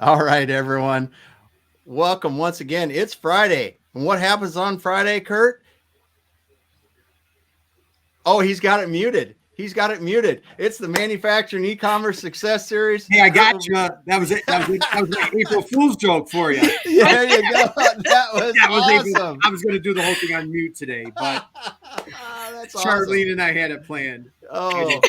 All right, everyone. Welcome once again. It's Friday. And what happens on Friday, Curt? Oh, he's got it muted. He's got it muted. It's the Manufacturing E-commerce Success Series. Hey, I got you. That was it. That was an April Fool's joke for you. There you go. That was awesome. I was going to do the whole thing on mute today, but That's Charlene awesome. and I had it planned. Oh,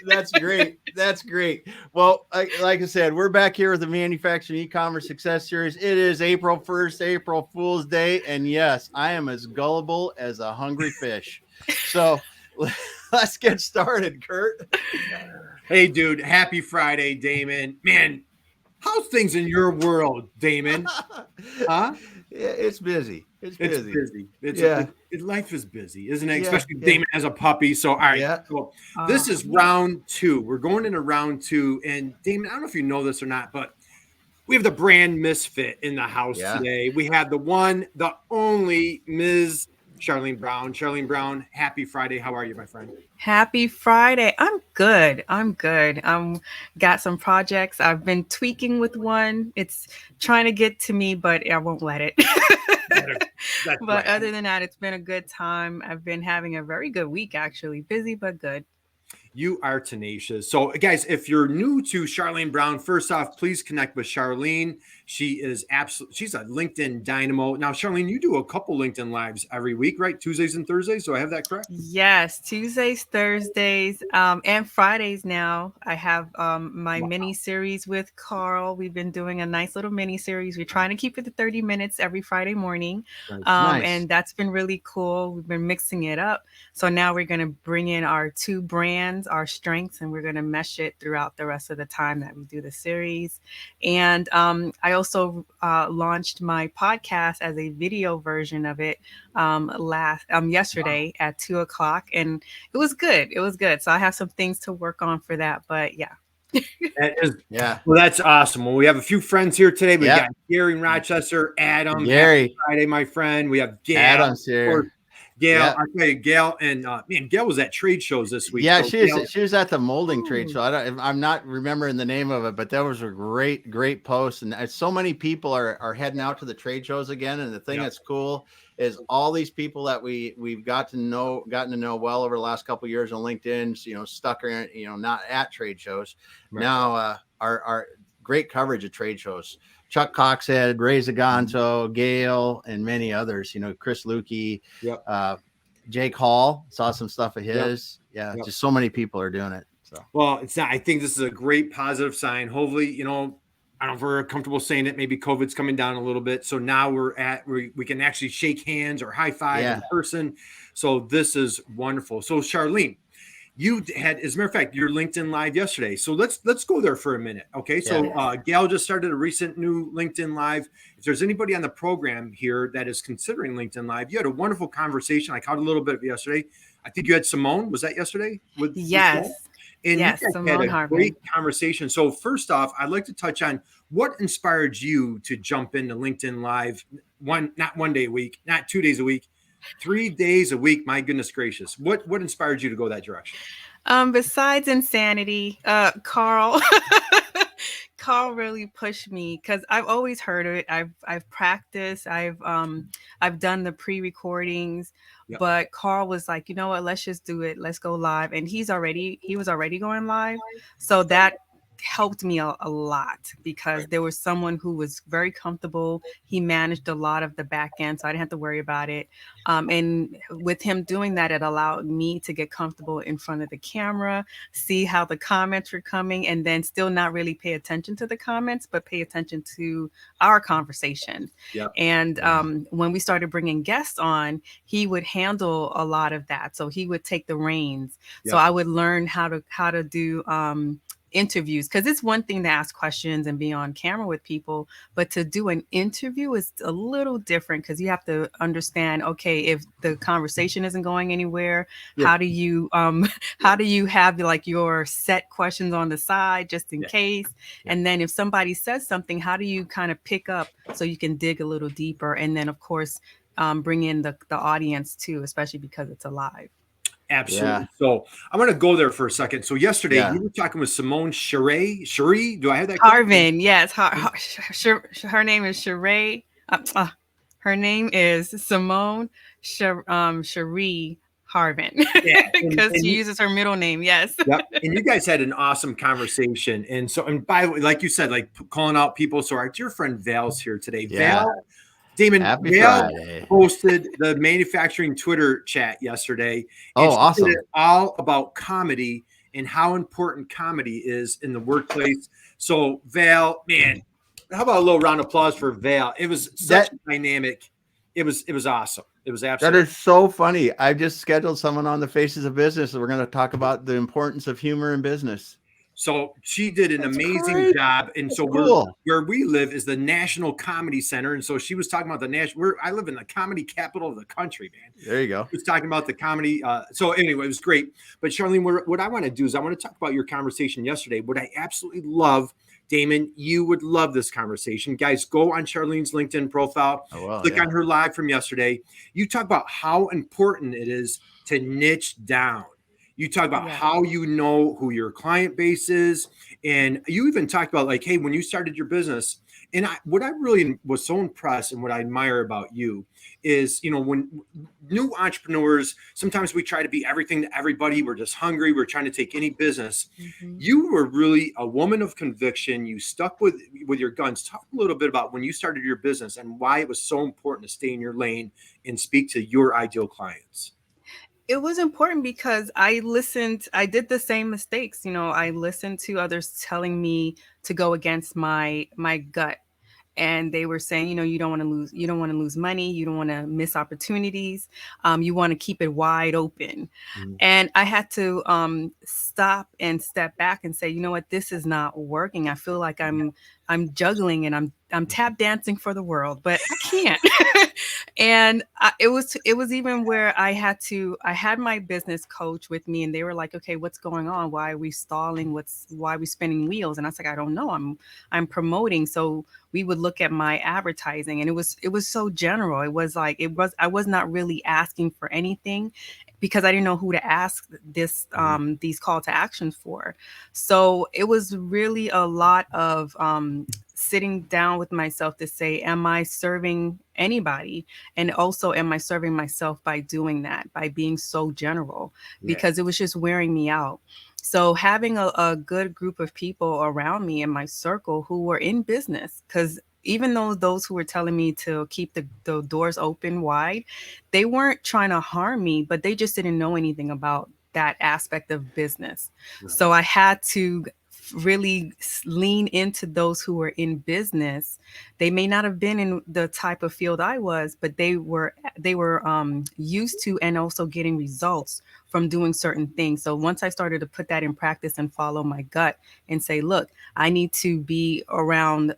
that's great. That's great. Well, like I said, we're back here with the Manufacturing E-commerce Success Series. It is April 1st, April Fool's Day. And yes, I am as gullible as a hungry fish. So let's get started, Curt. Hey, dude. Happy Friday, Damon. Man, how's things in your world, Damon? Huh? It's busy. It's busy. Life is busy, isn't it? Especially Damon has a puppy. So, all right. So this is round two. We're going into round two. And Damon, I don't know if you know this or not, but we have the brand misfit in the house today. We have the one, the only Ms. Charlene Brown. Charlene Brown, happy Friday. How are you, my friend? Happy Friday. I'm good. Got some projects. I've been tweaking with one. It's trying to get to me, but I won't let it. But other than that, it's been a good time. I've been having a very good week, actually. Busy, but good. You are tenacious. So, guys, if you're new to Charlene Brown, first off, please connect with Charlene. She is she's a LinkedIn dynamo. Now, Charlene, you do a couple LinkedIn lives every week, right? Tuesdays and Thursdays. Do I have that correct? Yes, Tuesdays, Thursdays, and Fridays now. I have my mini series with Carl. We've been doing a nice little mini series. We're trying to keep it to 30 minutes every Friday morning. Nice. And that's been really cool. We've been mixing it up. So now we're going to bring in our two brands, our strengths, and we're going to mesh it throughout the rest of the time that we do the series. And I also launched my podcast as a video version of it yesterday at 2:00, and it was good. So I have some things to work on for that, but yeah. Well, that's awesome. Well, we have a few friends here today. We got Gary in Rochester, Adam, Gary, Friday, my friend. We have Gail. Adam's here. Gail, I'll tell you, Gail, and Gail was at trade shows this week. Yeah, so she was at the molding trade show. I'm not remembering the name of it, but that was a great post. And so many people are heading out to the trade shows again. And the thing that's cool is all ththese people that we've gotten to know well over the last couple of years on LinkedIn, stuck around, not at trade shows. Right. Now are great coverage of trade shows. Chuck Coxhead, Ray Zaganto, Gail, and many others, Chris Lukey, Jake Hall, saw some stuff of his. Just so many people are doing it. So, well, it's not, I think this is a great positive sign. Hopefully, I don't know if we're comfortable saying it, maybe COVID's coming down a little bit. So now we can actually shake hands or high five in person. So this is wonderful. So Charlene, you had, as a matter of fact, your LinkedIn Live yesterday. So let's go there for a minute. Okay. So Gail just started a recent new LinkedIn Live. If there's anybody on the program here that is considering LinkedIn Live, you had a wonderful conversation. I caught a little bit of it yesterday. I think you had Simone. Was that yesterday? Yes. And yes, you guys had a great conversation. So first off, I'd like to touch on what inspired you to jump into LinkedIn Live, not 1 day a week, not 2 days a week, 3 days a week. My goodness gracious. What inspired you to go that direction? Besides insanity, Carl really pushed me because I've always heard of it. I've practiced. I've done the pre-recordings, but Carl was like, you know what? Let's just do it. Let's go live. And he was already going live, so that helped me a lot because there was someone who was very comfortable. He managed a lot of the back end, so I didn't have to worry about it. And with him doing that, it allowed me to get comfortable in front of the camera, see how the comments were coming, and then still not really pay attention to the comments, but pay attention to our conversation. And when we started bringing guests on, he would handle a lot of that. So he would take the reins. So I would learn how to do interviews, because it's one thing to ask questions and be on camera with people, but to do an interview is a little different because you have to understand, okay, if the conversation isn't going anywhere, how do you have like your set questions on the side just in case? And then if somebody says something, how do you kind of pick up so you can dig a little deeper? And then of course bring in the audience too, especially because it's a live. Absolutely. So I'm going to go there for a second. So yesterday you were talking with Simone Cherie. Do I have that correct? Harvin, yes. Her name is Cherie. Her name is Simone Cherie Harvin, because she uses her middle name. Yes. Yep. And you guys had an awesome conversation. And so, and by the way, like you said, like calling out people. So our dear friend Val's here today. Yeah. Val, Damon, Happy Val Friday. posted the manufacturing Twitter chat yesterday. Oh, awesome. It's all about comedy and how important comedy is in the workplace. So Val, man, how about a little round of applause for Val? It was such a dynamic. It was awesome. It was absolutely. That is so funny. I just scheduled someone on the Faces of Business. And we're going to talk about the importance of humor in business. So she did an amazing job. And so where we live is the National Comedy Center. And so she was talking about the national, I live in the comedy capital of the country, man. There you go. She was talking about the comedy. So anyway, it was great. But Charlene, what I want to do is I want to talk about your conversation yesterday. What I absolutely love, Damon, you would love this conversation. Guys, go on Charlene's LinkedIn profile, click on her live from yesterday. You talk about how important it is to niche down. You talk about how you know who your client base is. And you even talked about like, hey, when you started your business, and what I really was so impressed and what I admire about you is, you know, when new entrepreneurs, sometimes we try to be everything to everybody. We're just hungry. We're trying to take any business. Mm-hmm. You were really a woman of conviction. You stuck with your guns. Talk a little bit about when you started your business and why it was so important to stay in your lane and speak to your ideal clients. It was important because I did the same mistakes. You know, I listened to others telling me to go against my gut. And they were saying, you know, you don't want to lose money. You don't want to miss opportunities. You want to keep it wide open. Mm-hmm. And I had to stop and step back and say, you know what, this is not working. I feel like I'm juggling and I'm tap dancing for the world, but I can't. And it was even where I had my business coach with me, and they were like, okay, what's going on? Why are we stalling? Why are we spinning wheels? And I was like, I don't know. I'm promoting. So we would look at my advertising, and it was so general. I was not really asking for anything because I didn't know who to ask these call to actions for. So it was really a lot of sitting down with myself to say, am I serving anybody? And also, am I serving myself by doing that, by being so general? Because it was just wearing me out. So having a good group of people around me in my circle who were in business, because even though those who were telling me to keep the doors open wide, they weren't trying to harm me, but they just didn't know anything about that aspect of business. Right. So I had to really lean into those who were in business. They may not have been in the type of field I was, but they were used to and also getting results from doing certain things. So once I started to put that in practice and follow my gut and say, look, I need to be around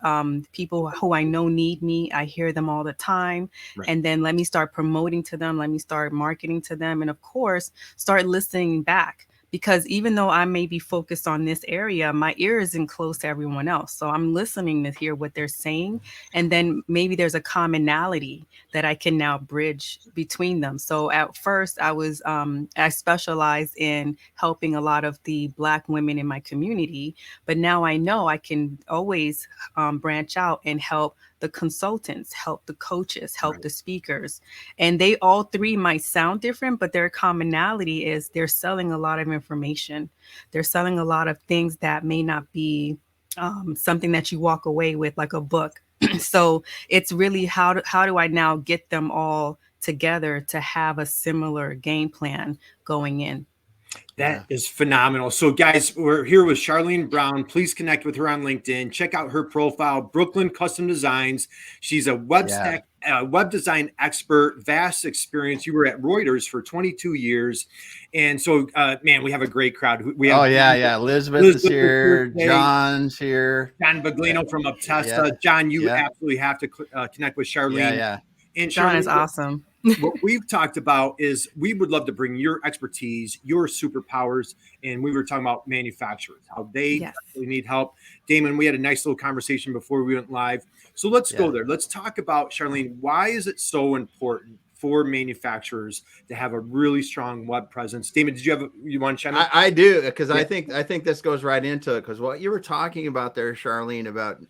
people who I know need me. I hear them all the time. Right. And then let me start promoting to them. Let me start marketing to them. And of course, start listening back. Because even though I may be focused on this area, my ear isn't close to everyone else. So I'm listening to hear what they're saying. And then maybe there's a commonality that I can now bridge between them. So at first I specialized in helping a lot of the Black women in my community. But now I know I can always branch out and help the consultants, help the coaches, help the speakers. And they all three might sound different, but their commonality is they're selling a lot of information. They're selling a lot of things that may not be something that you walk away with, like a book. So it's really how do I now get them all together to have a similar game plan going in? That is phenomenal. So guys, we're here with Charlene Brown. Please connect with her on LinkedIn. Check out her profile, Brooklyn Custom Designs. She's a web design expert, vast experience. You were at Reuters for 22 years. And so, man, we have a great crowd. We have Elizabeth is here. John's here. John Baglino from Obtesta. John, you absolutely have to connect with Charlene. And John is awesome. What we've talked about is we would love to bring your expertise, your superpowers, and we were talking about manufacturers, how they need help. Damon, we had a nice little conversation before we went live. So let's go there. Let's talk about, Charlene, why is it so important for manufacturers to have a really strong web presence. Damon, you want to chime in? I do, because I think this goes right into it, because what you were talking about there, Charlene, about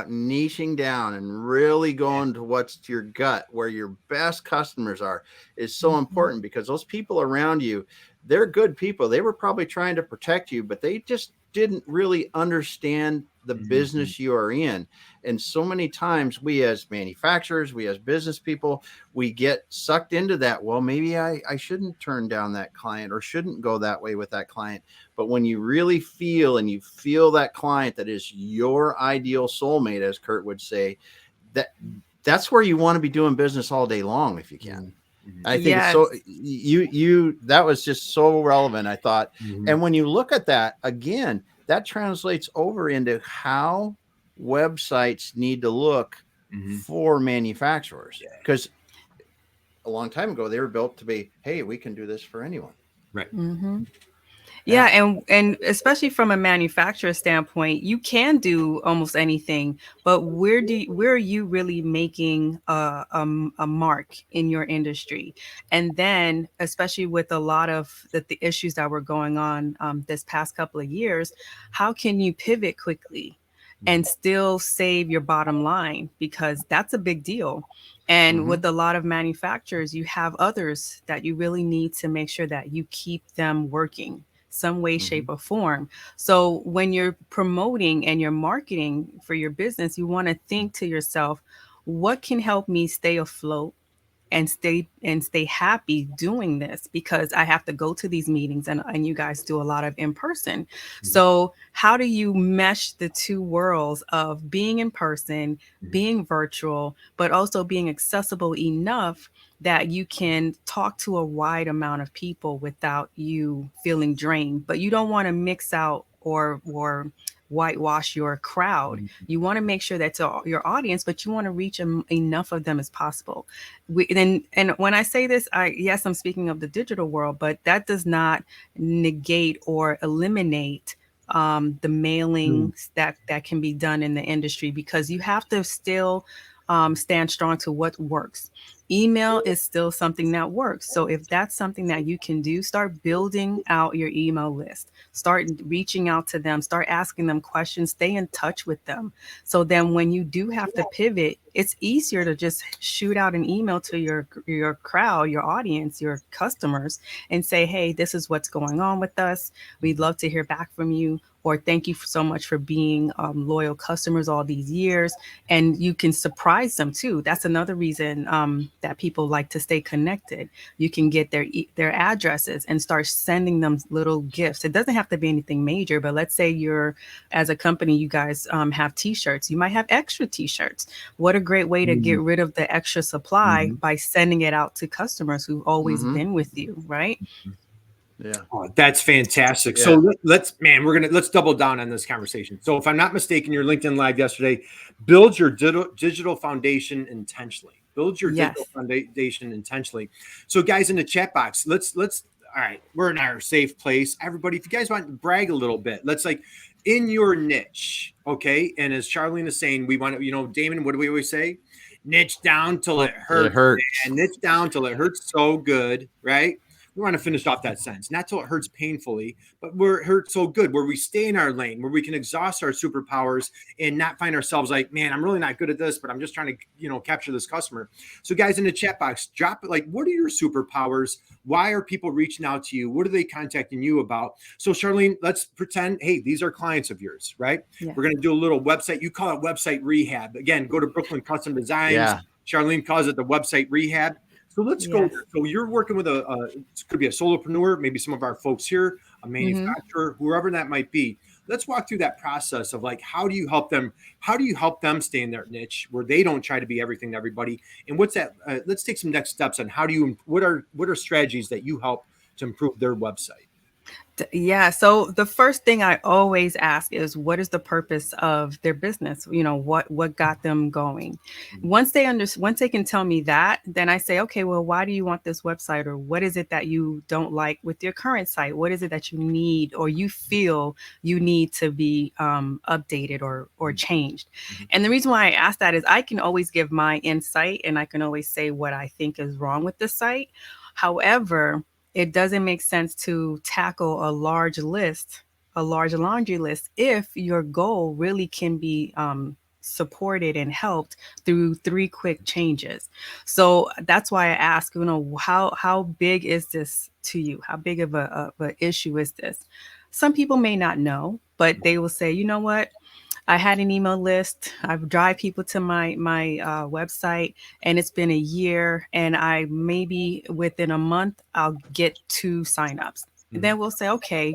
niching down and really going to what's your gut, where your best customers are, is so important, because those people around you, they're good people. They were probably trying to protect you, but they just didn't really understand the business you are in. And so many times we as manufacturers, we as business people, we get sucked into that. Well, maybe I shouldn't turn down that client, or shouldn't go that way with that client. But when you really feel that client that is your ideal soulmate, as Curt would say, that's where you want to be doing business all day long, if you can. I think it's so that was just so relevant, I thought. And when you look at that again, that translates over into how websites need to look for manufacturers, because a long time ago they were built to be, hey, we can do this for anyone. Right. Yeah, and especially from a manufacturer standpoint, you can do almost anything, but where are you really making a mark in your industry? And then, especially with a lot of the issues that were going on this past couple of years, how can you pivot quickly and still save your bottom line? Because that's a big deal. And with a lot of manufacturers, you have others that you really need to make sure that you keep them working some way, shape, or form. So when you're promoting and you're marketing for your business, you want to think to yourself, what can help me stay afloat and stay happy doing this? Because I have to go to these meetings, and you guys do a lot of in person. So how do you mesh the two worlds of being in person, being virtual, but also being accessible enough that you can talk to a wide amount of people without you feeling drained? But you don't want to mix out or whitewash your crowd. You want to make sure that's your audience, but you want to reach enough of them as possible. And when I say this, yes, I'm speaking of the digital world, but that does not negate or eliminate the mailings that can be done in the industry, because you have to still stand strong to what works. Email is still something that works. So if that's something that you can do, start building out your email list, start reaching out to them, start asking them questions, stay in touch with them. So then when you do have to pivot, it's easier to just shoot out an email to your crowd, your audience, your customers, and say, hey, this is what's going on with us. We'd love to hear back from you. Or thank you so much for being loyal customers all these years. And you can surprise them too. That's another reason that people like to stay connected. You can get their addresses and start sending them little gifts. It doesn't have to be anything major, but let's say as a company, you guys have t-shirts. You might have extra t-shirts. What a great way to get rid of the extra supply by sending it out to customers who've always been with you, right? Yeah. Oh, that's fantastic. Yeah. So let's double down on this conversation. So if I'm not mistaken, your LinkedIn Live yesterday, build your digital foundation intentionally. Build your digital foundation intentionally. So guys, in the chat box, let's all right, we're in our safe place. Everybody, if you guys want to brag a little bit, let's in your niche. Okay. And as Charlene is saying, we want to, Damon, what do we always say? Niche down till it hurts. It hurts. And niche down till it hurts so good, right? We want to finish off that sentence, not till it hurts painfully, but where it hurts so good, where we stay in our lane, where we can exhaust our superpowers and not find ourselves like, man, I'm really not good at this, but I'm just trying to, capture this customer. So guys, in the chat box, drop it. What are your superpowers? Why are people reaching out to you? What are they contacting you about? So Charlene, let's pretend, hey, these are clients of yours, right? Yeah. We're going to do a little website. You call it website rehab. Again, go to Brooklyn Custom Designs. Yeah. Charlene calls it the website rehab. So let's go. So you're working with it could be a solopreneur, maybe some of our folks here, a manufacturer, whoever that might be. Let's walk through that process of how do you help them? How do you help them stay in their niche where they don't try to be everything to everybody? And what's that? Let's take some next steps on what are strategies that you help to improve their website? Yeah. So the first thing I always ask is, what is the purpose of their business? What got them going? Once they can tell me that, then I say, okay, well, why do you want this website, or what is it that you don't like with your current site? What is it that you need, or you feel you need to be updated or changed? And the reason why I ask that is I can always give my insight, and I can always say what I think is wrong with the site. However, it doesn't make sense to tackle a large laundry list, if your goal really can be supported and helped through 3 quick changes. So that's why I ask, how big is this to you? How big of a issue is this? Some people may not know, but they will say, you know what? I had an email list. I drive people to my website, and it's been a year, and I maybe within a month I'll get 2 signups. Then we'll say, okay,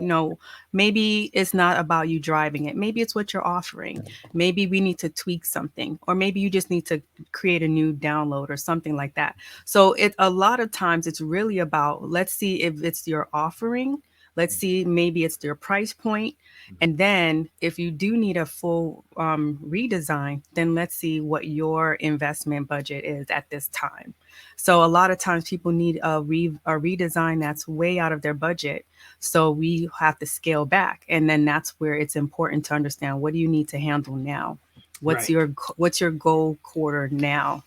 maybe it's not about you driving it. Maybe it's what you're offering. Maybe we need to tweak something, or maybe you just need to create a new download or something like that. So a lot of times it's really about, let's see if it's your offering. Let's see, maybe it's their price point. And then if you do need a full redesign, then let's see what your investment budget is at this time. So a lot of times people need a redesign that's way out of their budget. So we have to scale back. And then that's where it's important to understand, what do you need to handle now? What's your goal quarter now?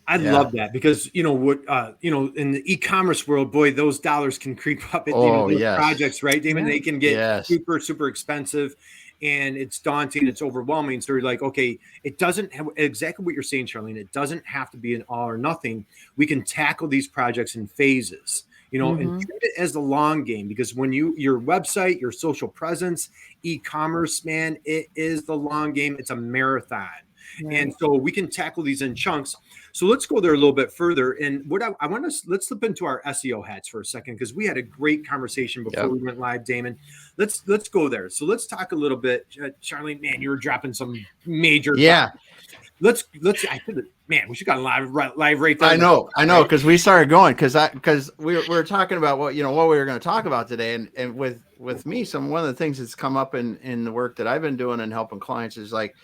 I love that, because in the e-commerce world, boy, those dollars can creep up at those projects, right, Damon? They can get super, super expensive, and it's daunting, it's overwhelming. So you're like, okay, it doesn't have exactly what you're saying, Charlene. It doesn't have to be an all or nothing. We can tackle these projects in phases, and treat it as the long game, because when your website, your social presence, e-commerce, man, it is the long game. It's a marathon. Right. And so we can tackle these in chunks. So let's go there a little bit further. And what I want to, let's slip into our SEO hats for a second, because we had a great conversation before we went live, Damon. Let's go there. So let's talk a little bit. Charlene, man, you were dropping some major. Let's. Man, we should got live right there. I know, because we started going because we were talking about what we were going to talk about today, and with me, one of the things that's come up in the work that I've been doing and helping clients is like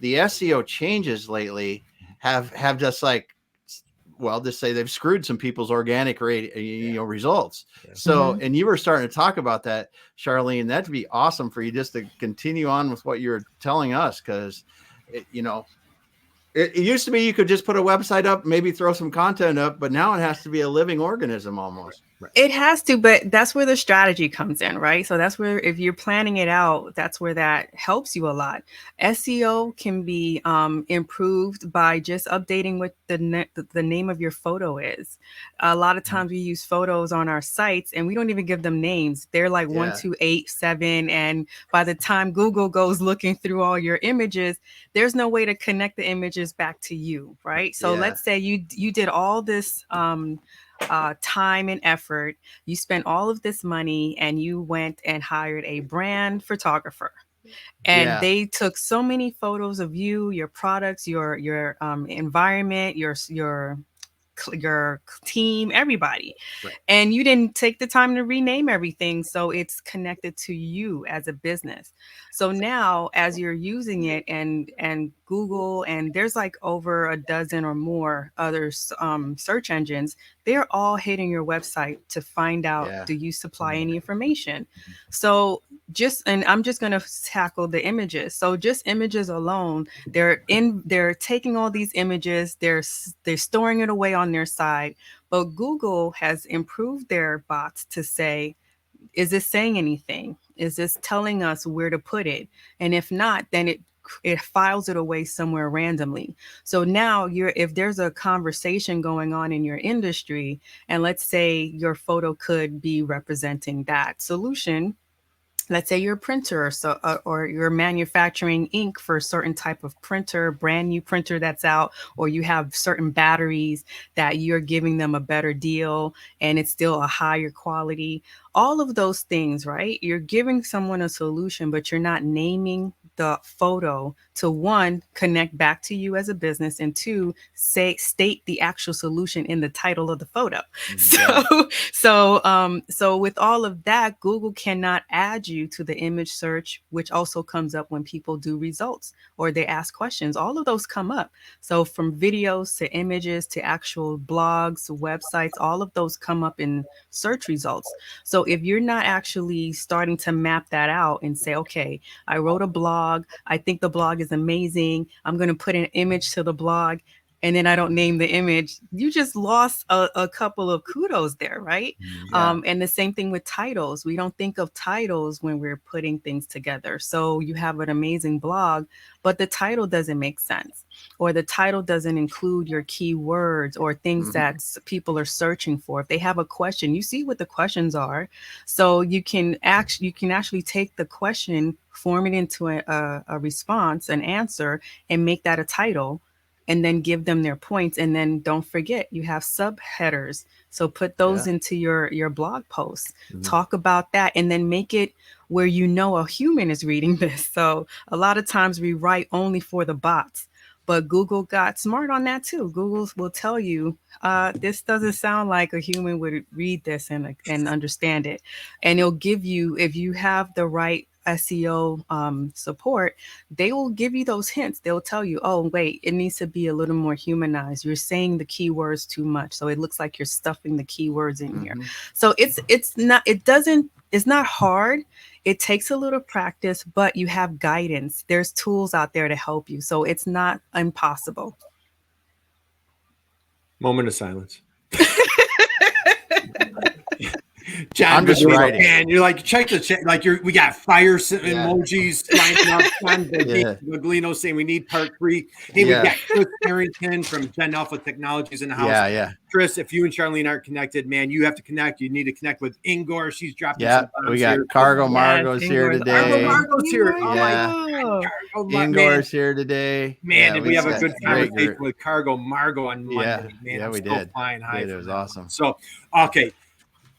the SEO changes lately have just like, well, just say they've screwed some people's organic rate, results. So, and you were starting to talk about that, Charlene. That'd be awesome for you just to continue on with what you're telling us, because it used to be you could just put a website up, maybe throw some content up, but now it has to be a living organism almost. It has to, but that's where the strategy comes in, right? So that's where, if you're planning it out, that's where that helps you a lot. SEO can be improved by just updating what the name of your photo is. A lot of times we use photos on our sites and we don't even give them names. They're like 1, 2, 8, 7. And by the time Google goes looking through all your images, there's no way to connect the images back to you, right? So let's say you did all this time and effort, you spent all of this money, and you went and hired a brand photographer, and they took so many photos of you, your products, your environment, your team, everybody. And you didn't take the time to rename everything, so it's connected to you as a business. So now, as you're using it, and Google, and there's like over a dozen or more other search engines, they're all hitting your website to find out, do you supply any information? So and I'm just going to tackle the images. So just images alone, they're taking all these images, they're storing it away on their side, but Google has improved their bots to say, is this saying anything? Is this telling us where to put it? And if not, then it files it away somewhere randomly. So now if there's a conversation going on in your industry, and let's say your photo could be representing that solution. Let's say you're a printer, or you're manufacturing ink for a certain type of printer, brand new printer that's out, or you have certain batteries that you're giving them a better deal and it's still a higher quality. All of those things, right? You're giving someone a solution, but you're not naming the photo to, one, connect back to you as a business, and two, state the actual solution in the title of the photo. So with all of that, Google cannot add you to the image search, which also comes up when people do results or they ask questions. All of those come up. So from videos to images to actual blogs, websites, all of those come up in search results. So if you're not actually starting to map that out and say, okay, I wrote a blog, I think the blog is amazing, I'm going to put an image to the blog, and then I don't name the image, you just lost a couple of kudos there, right? And the same thing with titles. We don't think of titles when we're putting things together. So you have an amazing blog, but the title doesn't make sense, or the title doesn't include your keywords or things that people are searching for. If they have a question, you see what the questions are. So you can actually take the question, form it into a response, an answer, and make that a title, and then give them their points. And then don't forget, you have subheaders. So put those into your blog posts, talk about that, and then make it where you know a human is reading this. So a lot of times we write only for the bots, but Google got smart on that too. Google will tell you, this doesn't sound like a human would read this and understand it. And it'll give you, if you have the right SEO support, they will give you those hints. They'll tell you, oh, wait, it needs to be a little more humanized. You're saying the keywords too much. So it looks like you're stuffing the keywords in here. So it's not hard. It takes a little practice, but you have guidance. There's tools out there to help you. So it's not impossible. Moment of silence. John, I'm just writing. Man, you're like, check the chat. Like, we got fire emojis lining up. John Baglino saying we need part 3. Hey, we got Chris Harrington from Gen Alpha Technologies in the house. Chris, if you and Charlene aren't connected, man, you have to connect. You need to connect with Ingor. She's dropping some bombs. We got here. Cargo Margo's here today. Cargo Margo's here. Oh my God. Ingor's here today. Man, did we have a good conversation with Cargo Margo on Monday? Man, we did. Flying high. It was awesome. So, okay.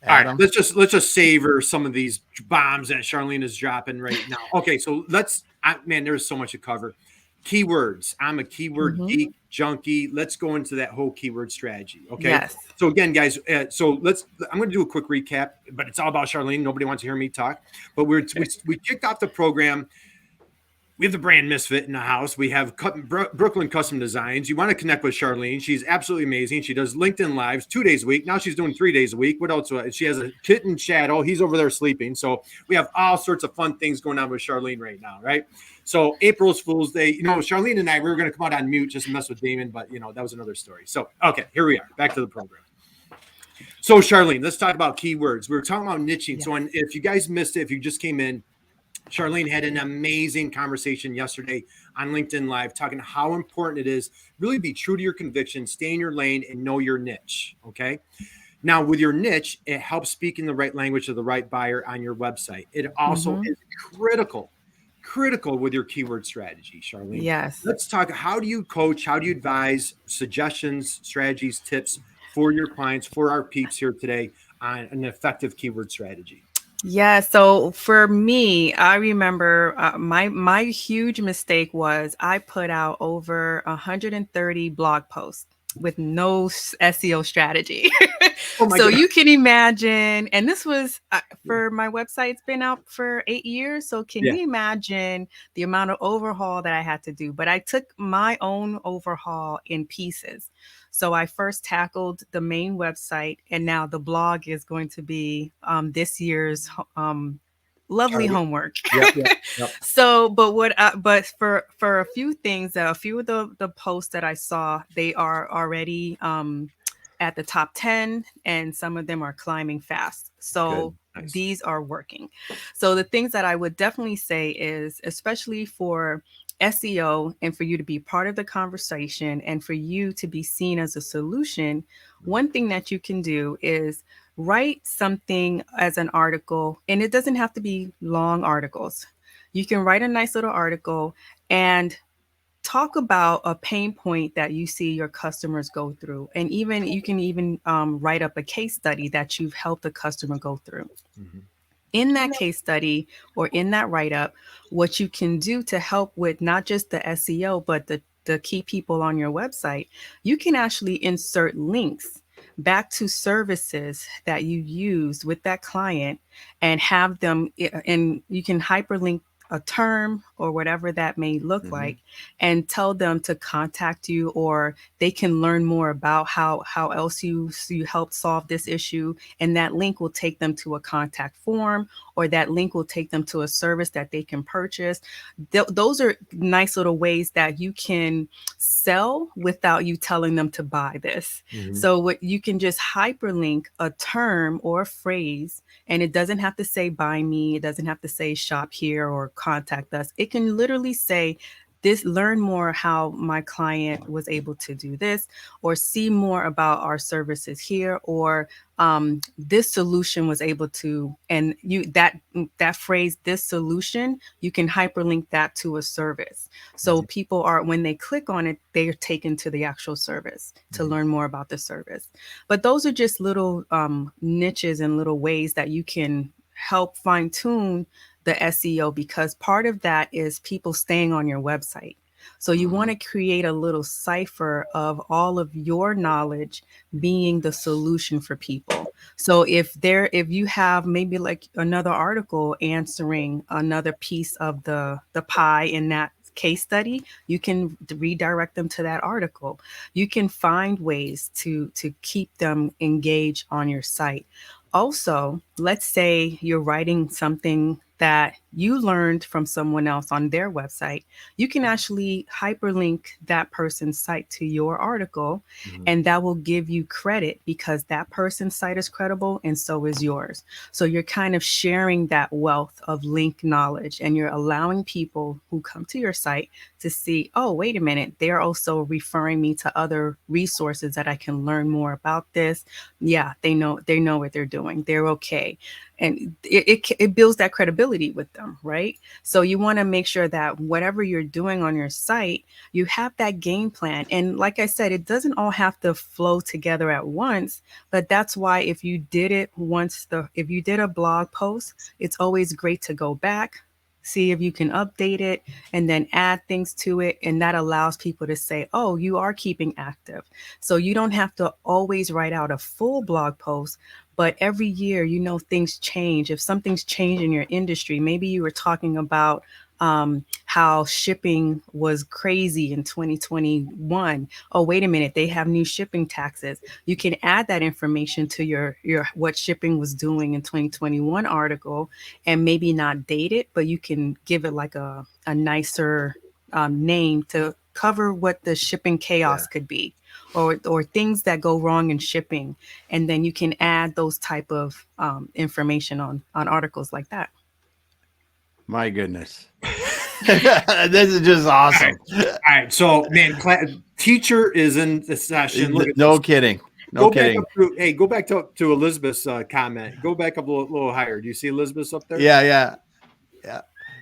Adam. All right, let's just savor some of these bombs that Charlene is dropping right now. Okay, so man, there's so much to cover. Keywords. I'm a keyword geek, junkie. Let's go into that whole keyword strategy. Okay. Yes. So again, guys, I'm going to do a quick recap, but it's all about Charlene. Nobody wants to hear me talk. But we kicked off the program. We have the brand misfit in the house. We have Brooklyn Custom Designs. You want to connect with Charlene. She's absolutely amazing. She does LinkedIn Lives 2 days a week. Now she's doing 3 days a week. What else? She has a kitten Shadow. He's over there sleeping. So we have all sorts of fun things going on with Charlene right now, right? So April's Fool's Day. Charlene and I, we were going to come out on mute just to mess with Damon, but, that was another story. So, okay, here we are. Back to the program. So Charlene, let's talk about keywords. We were talking about niching. Yes. So if you guys missed it, if you just came in, Charlene had an amazing conversation yesterday on LinkedIn Live talking how important it is really be true to your conviction, stay in your lane, and know your niche, okay? Now, with your niche, it helps speak in the right language to the right buyer on your website. It also is critical with your keyword strategy, Charlene. Yes. Let's talk, how do you coach, how do you advise, suggestions, strategies, tips for your clients, for our peeps here today on an effective keyword strategy? Yeah. So for me, I remember my huge mistake was I put out over 130 blog posts with no SEO strategy. So God. You can imagine, and this was for my website, it's been out for 8 years. So can you imagine the amount of overhaul that I had to do? But I took my own overhaul in pieces. So I first tackled the main website, and now the blog is going to be this year's lovely homework. Yep. So, but for a few things, a few of the posts that I saw, they are already at the top 10, and some of them are climbing fast. So nice. These are working. So the things that I would definitely say is, especially for SEO and for you to be part of the conversation and for you to be seen as a solution, one thing that you can do is write something as an article, and it doesn't have to be long articles. You can write a nice little article and talk about a pain point that you see your customers go through. And you can even write up a case study that you've helped the customer go through. in that case study or in that write-up, what you can do to help with not just the SEO, but the key people on your website, you can actually insert links back to services that you used with that client and have them, and you can hyperlink a term or whatever that may look like, and tell them to contact you, or they can learn more about how else you helped solve this issue. And that link will take them to a contact form, or that link will take them to a service that they can purchase. Those are nice little ways that you can sell without you telling them to buy this. So what you can just hyperlink a term or a phrase, and it doesn't have to say buy me, it doesn't have to say shop here or contact us. It can literally say this, learn more how my client was able to do this, or see more about our services here, or this solution was able to, and you that phrase, this solution, you can hyperlink that to a service. So people are, when they click on it, they are taken to the actual service to learn more about the service. But those are just little niches and little ways that you can help fine tune the SEO, because part of that is people staying on your website. So you want to create a little cipher of all of your knowledge being the solution for people. So if you have maybe like another article answering another piece of the pie in that case study, you can redirect them to that article. You can find ways to keep them engaged on your site. Also, let's say you're writing something that you learned from someone else on their website. You can actually hyperlink that person's site to your article, and that will give you credit because that person's site is credible and so is yours. So you're kind of sharing that wealth of link knowledge, and you're allowing people who come to your site to see, oh, wait a minute, they're also referring me to other resources that I can learn more about this. Yeah, they know what they're doing. They're okay. And it builds that credibility with them, right? So you want to make sure that whatever you're doing on your site, you have that game plan. And like I said, it doesn't all have to flow together at once, but that's why if you did it once, if you did a blog post, it's always great to go back, see if you can update it, and then add things to it. And that allows people to say, oh, you are keeping active. So you don't have to always write out a full blog post, but every year, things change. If something's changed in your industry, maybe you were talking about how shipping was crazy in 2021. Oh, wait a minute, they have new shipping taxes. You can add that information to your what shipping was doing in 2021 article, and maybe not date it, but you can give it like a nicer name to cover what the shipping chaos could be, or things that go wrong in shipping. And then you can add those type of information on articles like that. My goodness. This is just awesome. All right. So, man, teacher is in the session. Look at no this. kidding. No kidding. Go back to Elizabeth's comment. Go back up a little higher. Do you see Elizabeth's up there? Yeah.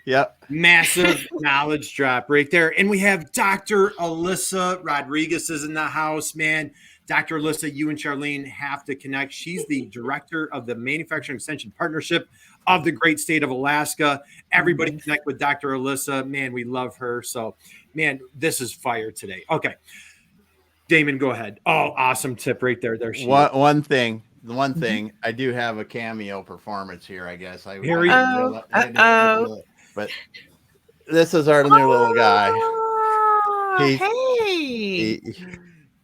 Yep. Massive knowledge drop right there. And we have Dr. Alyssa Rodriguez is in the house, man. Dr. Alyssa, you and Charlene have to connect. She's the director of the Manufacturing Extension Partnership of the great state of Alaska. Everybody connect with Dr. Alyssa. Man, we love her. So, man, this is fire today. Okay. Damon, go ahead. Oh, awesome tip right there. There she is. One thing, I do have a cameo performance here, I guess. But this is our new little guy.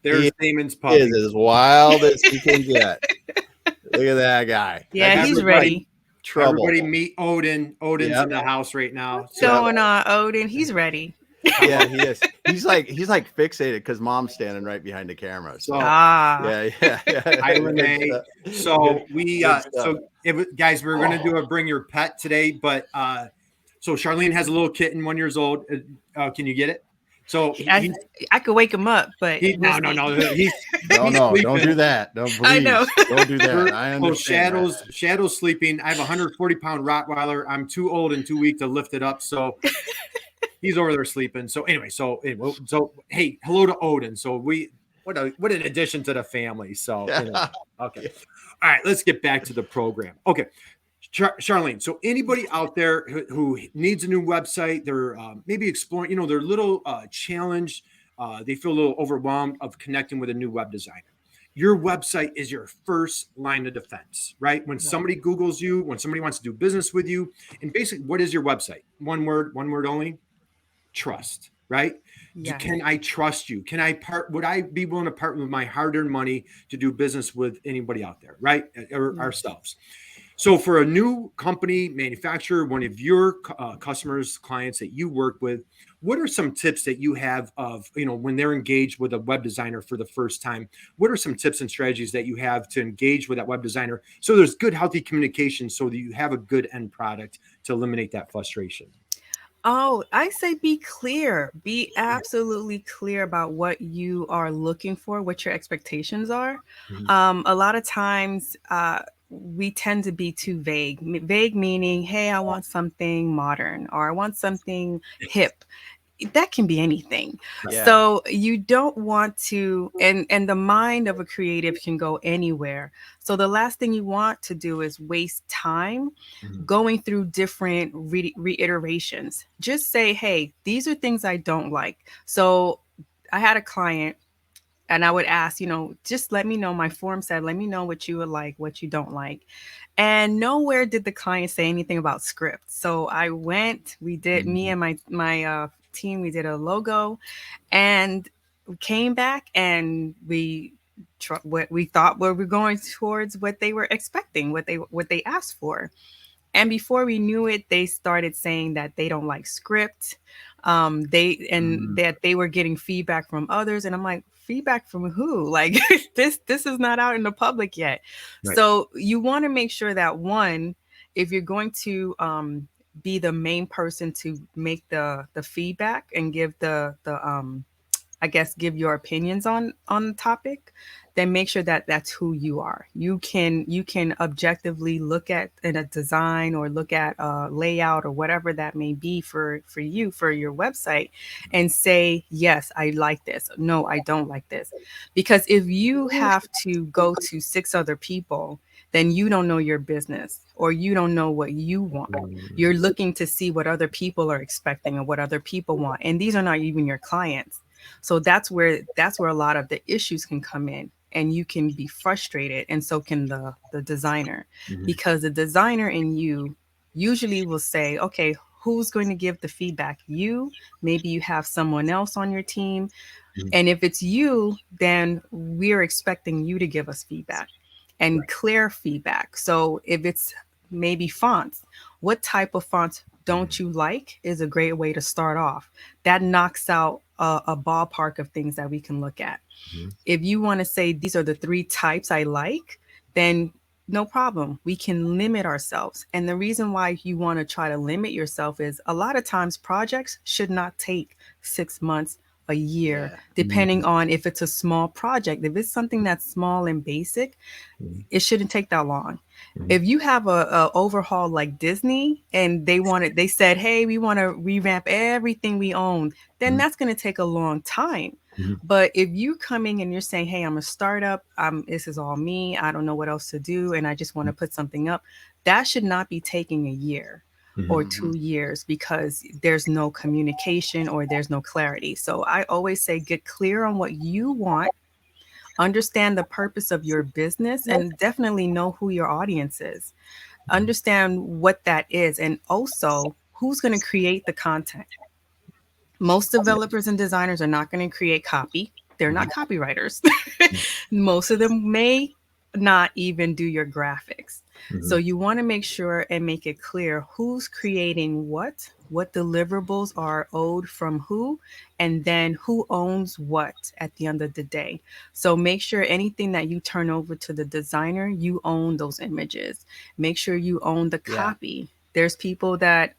There's Damon's puppy. He is as wild as he can get. Look at that guy. Yeah, he's ready. Trouble. Everybody meet Odin. Odin's in the house right now. What's going on, Odin? He's ready. Yeah, he is. He's like fixated because mom's standing right behind the camera. So yeah. Hi, Renee. So guys, we're gonna do a bring your pet today, but so Charlene has a little kitten, 1 year old. Can you get it? So I could wake him up, but no. Don't do that. No, please. I know. Don't do that. I understand. Shadow's sleeping. I have a 140-pound Rottweiler. I'm too old and too weak to lift it up, so he's over there sleeping. So anyway, hey, hello to Odin. So what an addition to the family. So okay, all right, let's get back to the program. Okay, Charlene, so anybody out there who needs a new website, they're maybe exploring, they're a little challenged, they feel a little overwhelmed of connecting with a new web designer. Your website is your first line of defense, right? When somebody Googles you, when somebody wants to do business with you, and basically, what is your website? One word only: trust, right? Yes. Can I trust you? Would I be willing to partner with my hard-earned money to do business with anybody out there, right? Or ourselves. So for a new company, manufacturer, one of your customers, clients that you work with, what are some tips that you have of, when they're engaged with a web designer for the first time? What are some tips and strategies that you have to engage with that web designer so there's good, healthy communication so that you have a good end product to eliminate that frustration? Oh, I say be clear. Be absolutely clear about what you are looking for, what your expectations are. A lot of times we tend to be too vague. Vague meaning, hey, I want something modern or I want something hip. That can be anything. Yeah. So you don't want to, and the mind of a creative can go anywhere. So the last thing you want to do is waste time going through different reiterations. Just say, hey, these are things I don't like. So I had a client and I would ask, just let me know. My form said, let me know what you would like, what you don't like. And nowhere did the client say anything about script. So I went, we did, me and my team, we did a logo and we came back and what we thought we were going towards what they were expecting, what they asked for. And before we knew it, they started saying that they don't like script. That they were getting feedback from others. And I'm like, feedback from who? Like this is not out in the public yet. Right. So you want to make sure that one, if you're going to be the main person to make the feedback and give give your opinions on the topic, then make sure that that's who you are. You can objectively look at a design or look at a layout or whatever that may be for you, for your website, and say, yes, I like this. No, I don't like this. Because if you have to go to 6 other people, then you don't know your business or you don't know what you want. You're looking to see what other people are expecting and what other people want. And these are not even your clients. So that's where a lot of the issues can come in, and you can be frustrated, and so can the designer, because the designer in you usually will say, okay, who's going to give the feedback? You, maybe you have someone else on your team. And if it's you, then we're expecting you to give us feedback and clear feedback. So if it's maybe fonts, what type of fonts don't you like is a great way to start off. That knocks out a ballpark of things that we can look at. If you want to say these are the 3 types I like, then no problem. We can limit ourselves. And the reason why you want to try to limit yourself is a lot of times projects should not take 6 months, a year, depending on if it's a small project. If it's something that's small and basic, it shouldn't take that long. If you have a overhaul like Disney and they said, hey, we want to revamp everything we own, then that's going to take a long time. But if you coming and you're saying, hey, I'm a startup, this is all me, I don't know what else to do, and I just want to put something up, that should not be taking a year or 2 years, because there's no communication or there's no clarity. So I always say, get clear on what you want, understand the purpose of your business, and definitely know who your audience is. Understand what that is, and also who's going to create the content. Most developers and designers are not going to create copy. They're not copywriters. Most of them may not even do your graphics. So you want to make sure and make it clear who's creating what deliverables are owed from who, and then who owns what at the end of the day. So make sure anything that you turn over to the designer, you own those images. Make sure you own the copy. There's people that,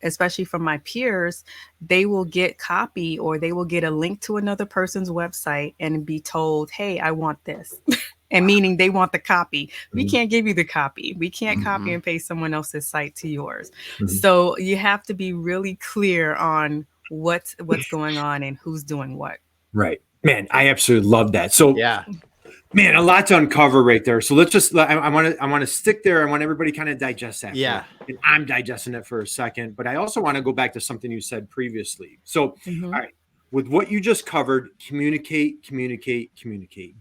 especially from my peers, they will get copy or they will get a link to another person's website and be told, hey, I want this. And meaning they want the copy. We can't give you the copy. We can't copy and paste someone else's site to yours. So you have to be really clear on what's going on and who's doing what. Right. Man, I absolutely love that. So Man, a lot to uncover right there. So let's just, I want to stick there. I want everybody kind of digest that. Yeah. And I'm digesting it for a second, but I also want to go back to something you said previously. So, all right, with what you just covered, communicate.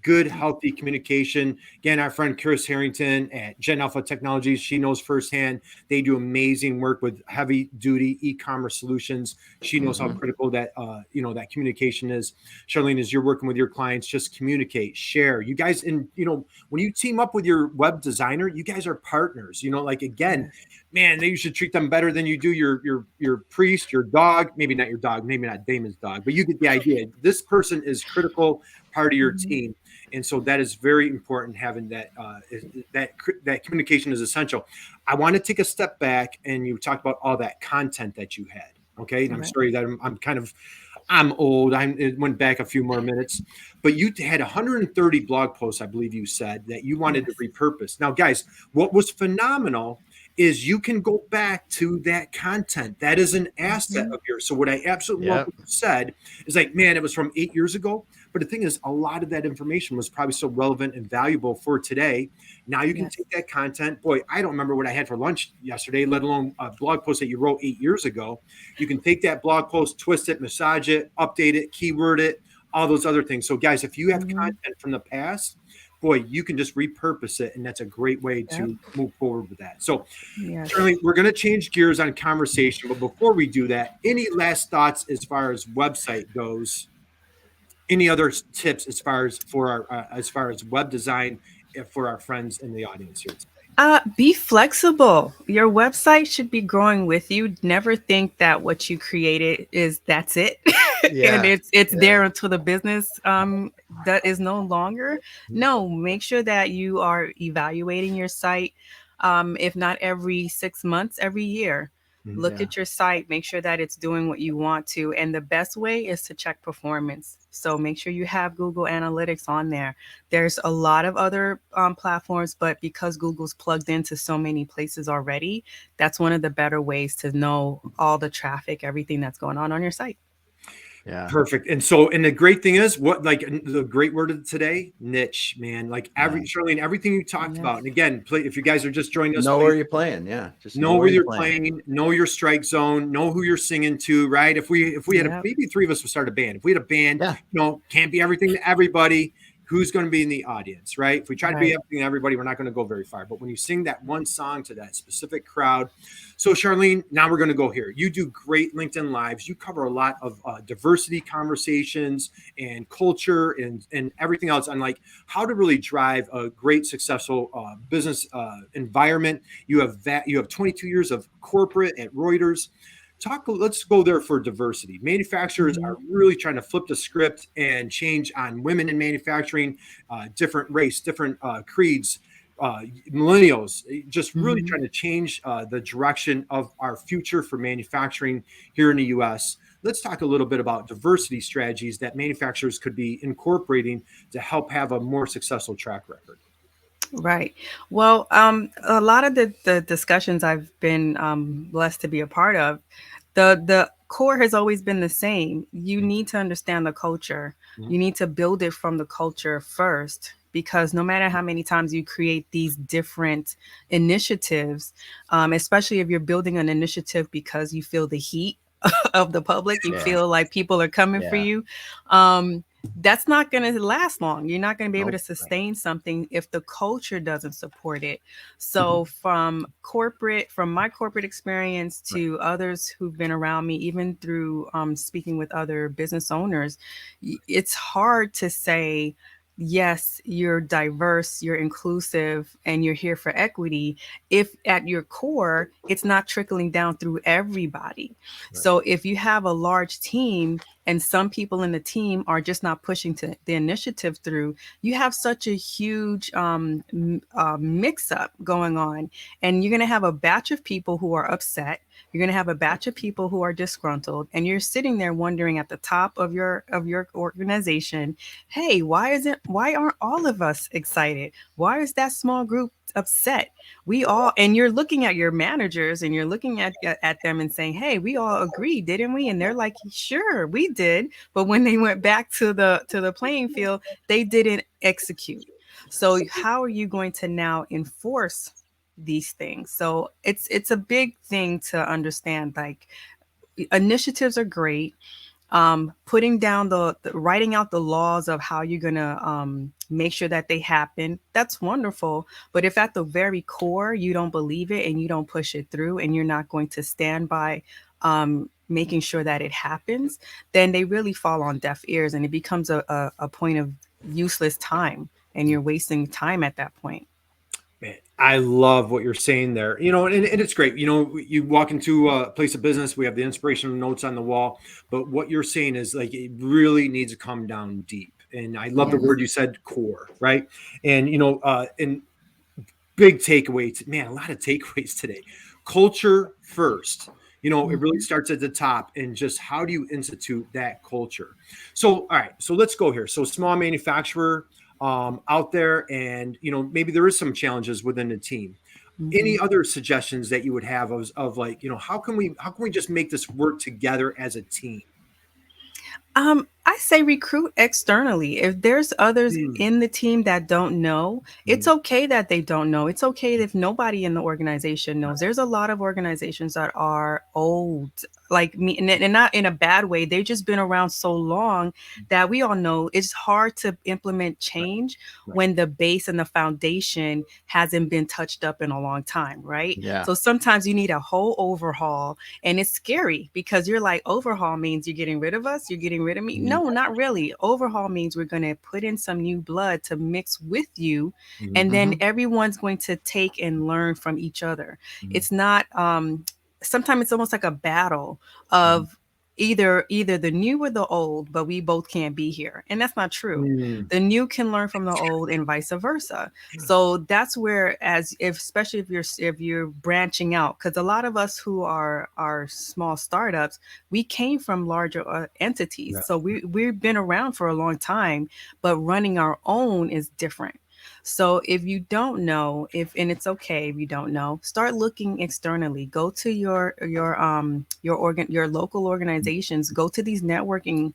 Good, healthy communication. Again, our friend Chris Harrington at Gen Alpha Technologies, she knows firsthand. They do amazing work with heavy duty e-commerce solutions. She knows how critical that, that communication is. Charlene, as you're working with your clients, just communicate, share. You guys, when you team up with your web designer, you guys are partners. Again, man, you should treat them better than you do your priest, your dog. Maybe not your dog, maybe not Damon's dog, but you get the idea. This person is critical part of your team, and so that is very important. Having that communication is essential. I want to take a step back, and you talked about all that content that you had. Okay, and I'm sorry that I'm old. It went back a few more minutes, but you had 130 blog posts, I believe you said, that you wanted to repurpose. Now, guys, what was phenomenal is you can go back to that content. That is an asset of yours. So what I absolutely love what you said is like, man, it was from 8 years ago. But the thing is, a lot of that information was probably so relevant and valuable for today. Now you can take that content. Boy, I don't remember what I had for lunch yesterday, let alone a blog post that you wrote 8 years ago. You can take that blog post, twist it, massage it, update it, keyword it, all those other things. So guys, if you have content from the past, boy, you can just repurpose it. And that's a great way to move forward with that. So Charlie, we're going to change gears on conversation. But before we do that, any last thoughts as far as website goes? Any other tips as far as web design for our friends in the audience here today? Be flexible. Your website should be growing with you. Never think that what you created that's it. And it's there until the business that is no longer. No, make sure that you are evaluating your site. If not every 6 months, every year. Look at your site, make sure that it's doing what you want to. And the best way is to check performance. So make sure you have Google Analytics on there. There's a lot of other platforms, but because Google's plugged into so many places already, that's one of the better ways to know all the traffic, everything that's going on your site. Yeah. Perfect. And the great thing is the great word of today, niche, man. Charlene, everything you talked about. And again, if you guys are just joining us, know where you're playing. Yeah. Just know where you're playing, know your strike zone, know who you're singing to, right? If we had maybe three of us would start a band. If we had a band, can't be everything to everybody. Who's going to be in the audience, right? If we try to be everything to everybody, we're not going to go very far. But when you sing that one song to that specific crowd. So Charlene, now we're going to go here. You do great LinkedIn Lives. You cover a lot of diversity conversations and culture and everything else on how to really drive a great, successful business environment. You have 22 years of corporate at Reuters. Let's go there for diversity. Manufacturers are really trying to flip the script and change on women in manufacturing, different race, different creeds, millennials, just really trying to change the direction of our future for manufacturing here in the U.S. Let's talk a little bit about diversity strategies that manufacturers could be incorporating to help have a more successful track record. Right. Well, a lot of the discussions I've been blessed to be a part of, the core has always been the same. You need to understand the culture. You need to build it from the culture first, because no matter how many times you create these different initiatives, especially if you're building an initiative because you feel the heat of the public, you feel like people are coming for you. That's not going to last long. You're not going to be able to sustain something if the culture doesn't support it. So from my corporate experience to others who've been around me, even through speaking with other business owners, it's hard to say, yes, you're diverse, you're inclusive, and you're here for equity, if at your core, it's not trickling down through everybody. So if you have a large team and some people in the team are just not pushing the initiative through, you have such a huge mix up going on. And you're going to have a batch of people who are upset. You're going to have a batch of people who are disgruntled, and you're sitting there wondering at the top of your organization, hey, why aren't all of us excited? Why is that small group upset? And you're looking at your managers and you're looking at them and saying, hey, we all agreed, didn't we? And they're like, sure, we did. But when they went back to the playing field, they didn't execute. So how are you going to now enforce these things? So it's a big thing to understand. Like, initiatives are great. Putting down the writing out the laws of how you're gonna make sure that they happen, that's wonderful. But if at the very core you don't believe it and you don't push it through, and you're not going to stand by making sure that it happens, then they really fall on deaf ears, and it becomes a point of useless time, and you're wasting time at that point. Man, I love what you're saying there. You know, and it's great. You know, you walk into a place of business, we have the inspirational notes on the wall, but what you're saying is like it really needs to come down deep. And I love the word you said, core, right? And you know, and big takeaways, man, a lot of takeaways today. Culture first. You know, it really starts at the top, and just how do you institute that culture? So, all right, so let's go here. So, small manufacturer out there, and you know, maybe there is some challenges within the team. Any other suggestions that you would have of like, you know, how can we just make this work together as a team? I say recruit externally. If there's others in the team that don't know, it's okay that they don't know. It's okay if nobody in the organization knows. There's a lot of organizations that are old, like me, and not in a bad way. They've just been around so long that we all know it's hard to implement change when the base and the foundation hasn't been touched up in a long time, right? Yeah. So sometimes you need a whole overhaul, and it's scary because you're like, overhaul means you're getting rid of us, you're getting rid of me. No, not really. Overhaul means we're going to put in some new blood to mix with you, and then everyone's going to take and learn from each other. It's not sometimes it's almost like a battle of either the new or the old, but we both can't be here, and that's not true. The new can learn from the old and vice versa. So that's where, especially if you're branching out, because a lot of us who are small startups, we came from larger entities. So we've been around for a long time, but running our own is different. So if you don't know, and it's okay if you don't know, start looking externally. Go to your local organizations. Go to these networking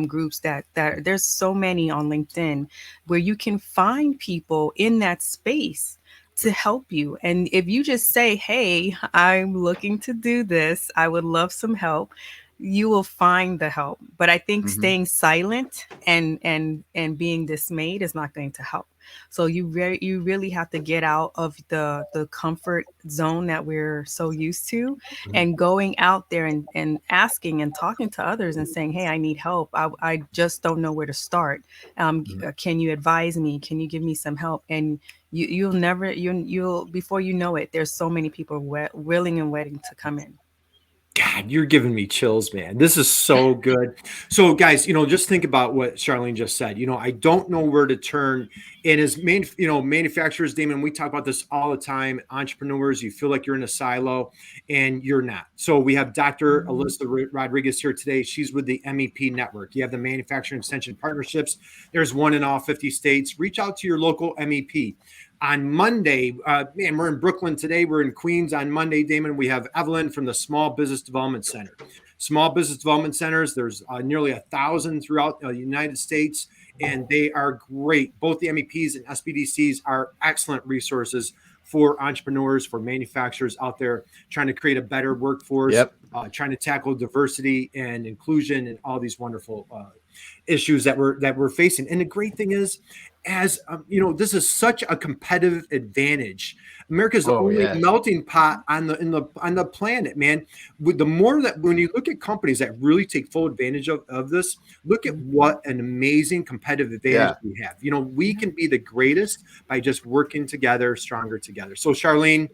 groups that there's so many on LinkedIn where you can find people in that space to help you. And if you just say, "Hey, I'm looking to do this. I would love some help," you will find the help. But I think staying silent and being dismayed is not going to help. So you really have to get out of the comfort zone that we're so used to, and going out there and asking and talking to others and saying, "Hey, I need help. I just don't know where to start. Can you advise me? Can you give me some help?" And you'll before you know it, there's so many people willing and waiting to come in. God, you're giving me chills, man. This is so good. So, guys, you know, just think about what Charlene just said. You know, I don't know where to turn. And as manufacturers, Damon, we talk about this all the time. Entrepreneurs, you feel like you're in a silo, and you're not. So we have Dr. Alyssa Rodriguez here today. She's with the MEP network. You have the Manufacturing Extension Partnerships. There's one in all 50 states. Reach out to your local MEP. On Monday, man, we're in Brooklyn today. We're in Queens on Monday, Damon. We have Evelyn from the Small Business Development Center. Small Business Development Centers, there's nearly 1,000 throughout the United States, and they are great. Both the MEPs and SBDCs are excellent resources for entrepreneurs, for manufacturers out there trying to create a better workforce, trying to tackle diversity and inclusion and all these wonderful issues that we're facing. And the great thing is, as you know, this is such a competitive advantage. America's the only melting pot on the planet, man. With the more that when you look at companies that really take full advantage of this, look at what an amazing competitive advantage we have. You know, we can be the greatest by just working together, stronger together. So, Charlene,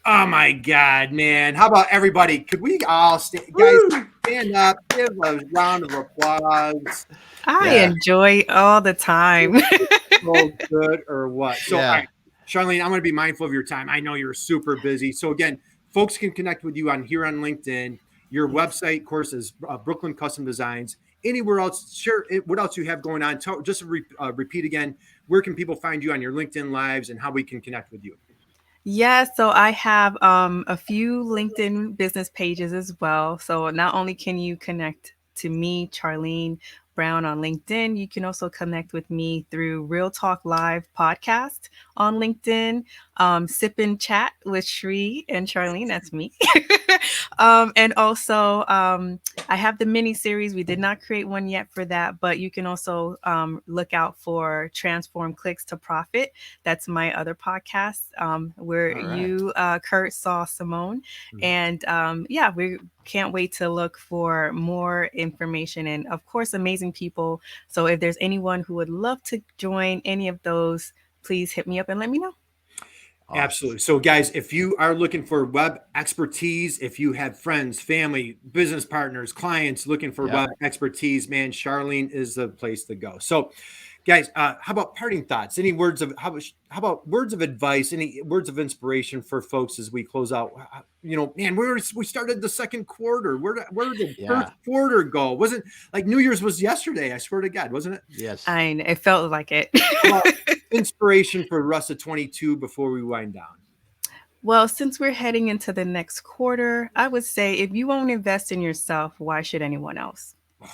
oh my God, man! How about everybody? Could we all stand up? Give a round of applause. I enjoy all the time. So good or what? So, all right, Charlene, I'm going to be mindful of your time. I know you're super busy. So again, folks can connect with you on LinkedIn. Your website, of course, is Brooklyn Custom Designs. Anywhere else, share what else you have going on. Just repeat again, where can people find you on your LinkedIn lives and how we can connect with you? Yeah, so I have a few LinkedIn business pages as well. So not only can you connect to me, Charlene, Brown on LinkedIn. You can also connect with me through Real Talk Live podcast on LinkedIn, Sip and Chat with Shri and Charlene. That's me. And also, I have the mini series. We did not create one yet for that, but you can also look out for Transform Clicks to Profit. That's my other podcast where you, Curt, saw Simone. And yeah, we can't wait to look for more information and, of course, amazing people. So if there's anyone who would love to join any of those, please hit me up and let me know. Awesome. Absolutely. So, guys, if you are looking for web expertise, if you have friends, family, business partners, clients looking for web expertise, man, Charlene is the place to go. So, guys, how about parting thoughts? Any words of how about words of advice? Any words of inspiration for folks as we close out? You know, man, we started the second quarter. Where did first quarter go? Wasn't like New Year's was yesterday. I swear to God, wasn't it? Yes, it felt like it. Inspiration for the rest of 22 before we wind down. Well, since we're heading into the next quarter, I would say if you won't invest in yourself, why should anyone else? Oh,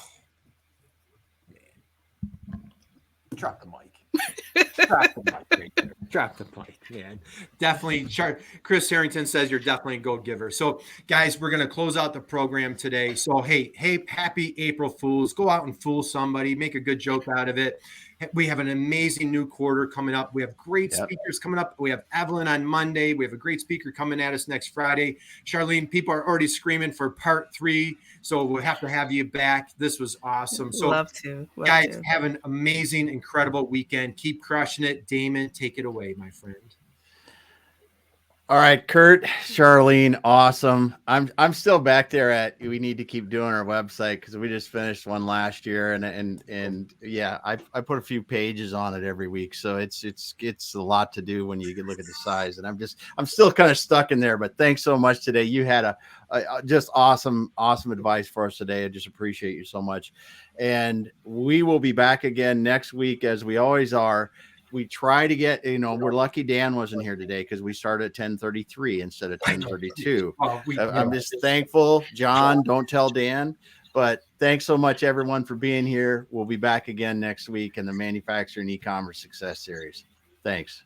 man. Drop the mic. Drop the mic right there. Drop the mic, man. Definitely. Chris Harrington says you're definitely a go-giver. So, guys, we're going to close out the program today. So, hey, happy April Fools. Go out and fool somebody. Make a good joke out of it. We have an amazing new quarter coming up. We have great speakers coming up. We have Evelyn on Monday. We have a great speaker coming at us next Friday. Charlene, people are already screaming for part 3. So we'll have to have you back. This was awesome. So love to. Guys, have an amazing, incredible weekend. Keep crushing it. Damon, take it away, my friend. All right, Curt, Charlene, awesome. I'm still back there at we need to keep doing our website because we just finished one last year and yeah, I put a few pages on it every week, so it's a lot to do when you can look at the size, and I'm still kind of stuck in there. But thanks so much today. You had a just awesome advice for us today. I just appreciate you so much, and we will be back again next week as we always are. We try to get, we're lucky Dan wasn't here today because we started at 10:33 instead of 10:32. I'm just thankful. John, don't tell Dan. But thanks so much, everyone, for being here. We'll be back again next week in the Manufacturing E-commerce Success Series. Thanks.